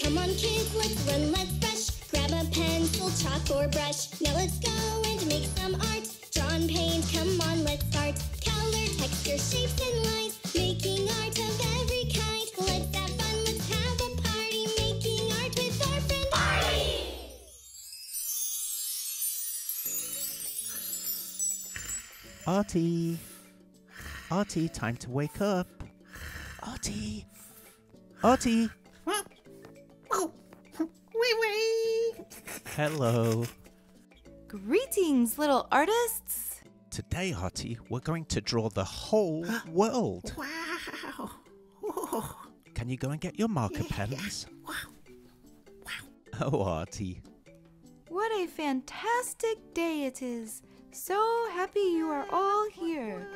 Come on kids, let's run, let's brush. Grab a pencil, chalk or brush. Now let's go and make some art. Draw and paint, come on, let's start. Color, texture, shapes and lines. Making art of every kind. Let's have fun, let's have a party. Making art with our friend Artie! Artie! Artie, time to wake up. Artie! Artie! Hello. Greetings, little artists. Today, Artie, we're going to draw the whole world. Wow. Oh. Can you go and get your marker pens? Wow. Oh, Artie. What a fantastic day it is. So happy you are all here.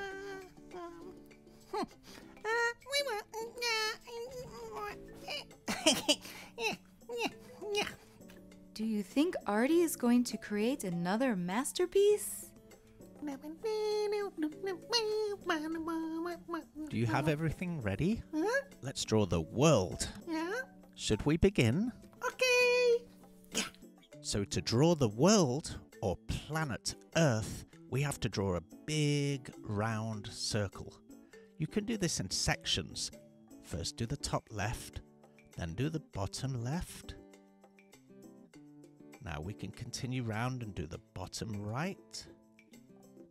Do you think Artie is going to create another masterpiece? Do you have everything ready? Huh? Let's draw the world. Yeah? Should we begin? Okay. So to draw the world, or planet Earth, we have to draw a big round circle. You can do this in sections. First do the top left, then do the bottom left. Now we can continue round and do the bottom right,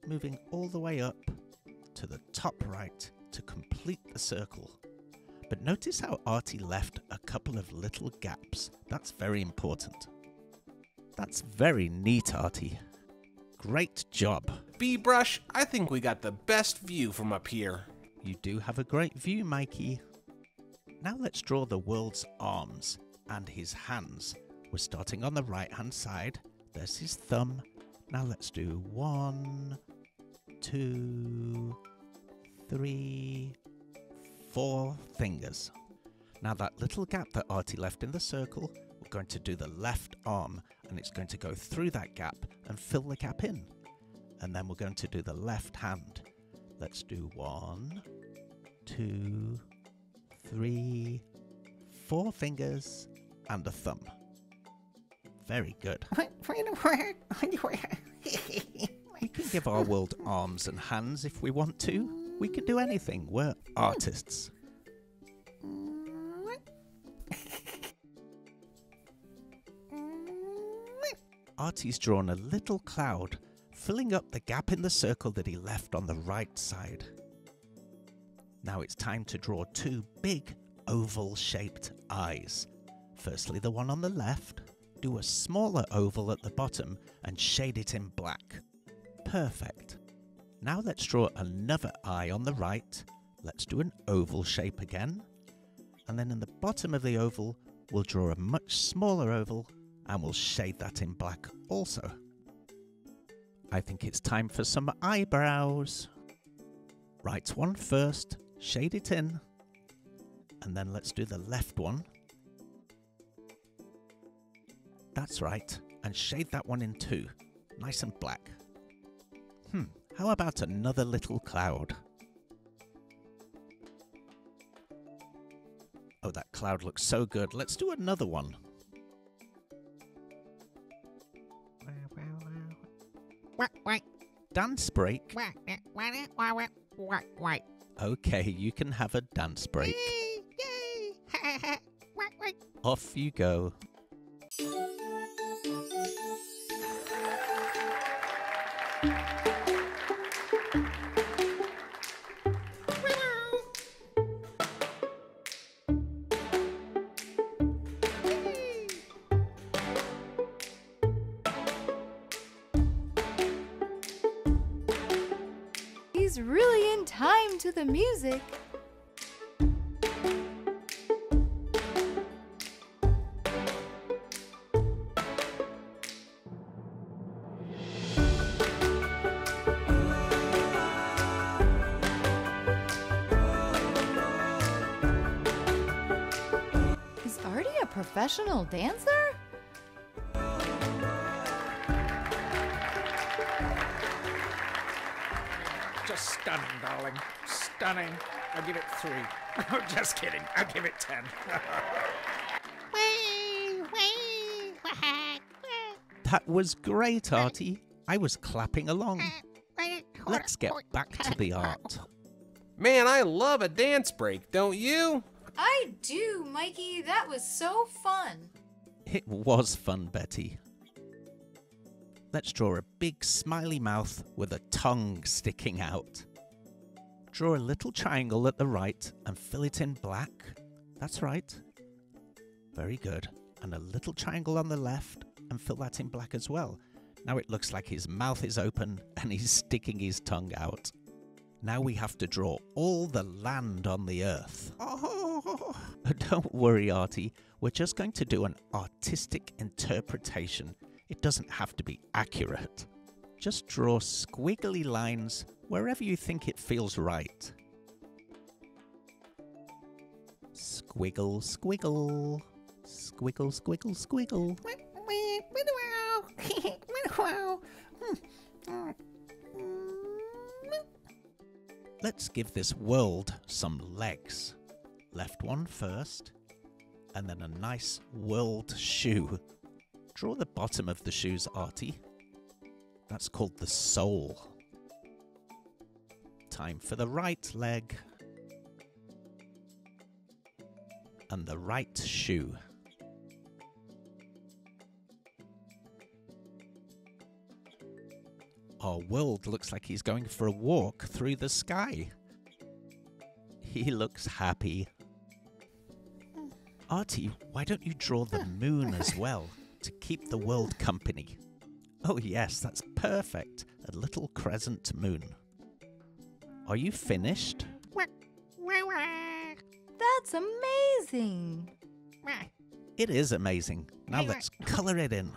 moving all the way up to the top right to complete the circle. But notice how Artie left a couple of little gaps. That's very important. That's very neat, Artie. Great job. B-Brush, I think we got the best view from up here. You do have a great view, Mikey. Now let's draw the world's arms and his hands. We're starting on the right-hand side. There's his thumb. Now let's do 1, 2, 3, 4 fingers. Now that little gap that Artie left in the circle, we're going to do the left arm, and it's going to go through that gap and fill the gap in. And then we're going to do the left hand. Let's do 1, 2, 3, 4 fingers and a thumb. Very good. We can give our world arms and hands if we want to. We can do anything. We're artists. Artie's drawn a little cloud, filling up the gap in the circle that he left on the right side. Now it's time to draw 2 big oval-shaped eyes. Firstly, the one on the left. Do a smaller oval at the bottom and shade it in black. Perfect. Now let's draw another eye on the right. Let's do an oval shape again. And then in the bottom of the oval, we'll draw a much smaller oval and we'll shade that in black also. I think it's time for some eyebrows. Right one first, shade it in, and then let's do the left one. That's right, and shade that one in too, nice and black. How about another little cloud? Oh, that cloud looks so good. Let's do another one. Dance break? Okay, you can have a dance break. Off you go. He's really in time to the music. Is Artie a professional dancer? Just stunning, darling. Stunning. I'll give it 3. Just kidding. I'll give it 10. That was great, Artie. I was clapping along. Let's get back to the art. Man, I love a dance break, don't you? I do, Mikey. That was so fun. It was fun, Betty. Let's draw a big smiley mouth with a tongue sticking out. Draw a little triangle at the right and fill it in black. That's right. Very good. And a little triangle on the left and fill that in black as well. Now it looks like his mouth is open and he's sticking his tongue out. Now we have to draw all the land on the earth. Oh. Don't worry, Artie. We're just going to do an artistic interpretation. It doesn't have to be accurate. Just draw squiggly lines wherever you think it feels right. Squiggle, squiggle. Squiggle, squiggle, squiggle. Let's give this world some legs. Left one first, and then a nice world shoe. Draw the bottom of the shoes, Artie. That's called the sole. Time for the right leg. And the right shoe. Our world looks like he's going for a walk through the sky. He looks happy. Artie, why don't you draw the moon as well to keep the world company? Oh yes, that's perfect. A little crescent moon. Are you finished? That's amazing. It is amazing. Now let's color it in.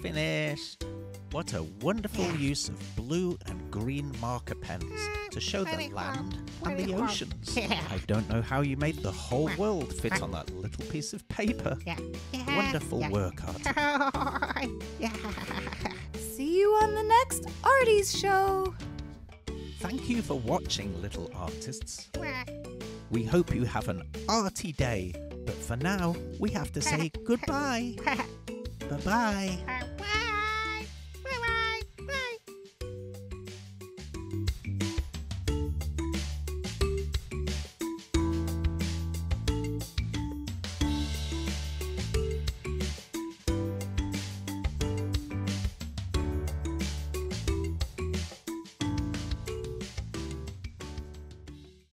Finished. What a wonderful use of blue and green marker pens to show the land and the oceans. I don't know how you made the whole world fit on that little piece of paper. Wonderful work, Artie. See you on the next Arties show. Thank you for watching, little artists. We hope you have an arty day, but for now, we have to say goodbye. Bye-bye.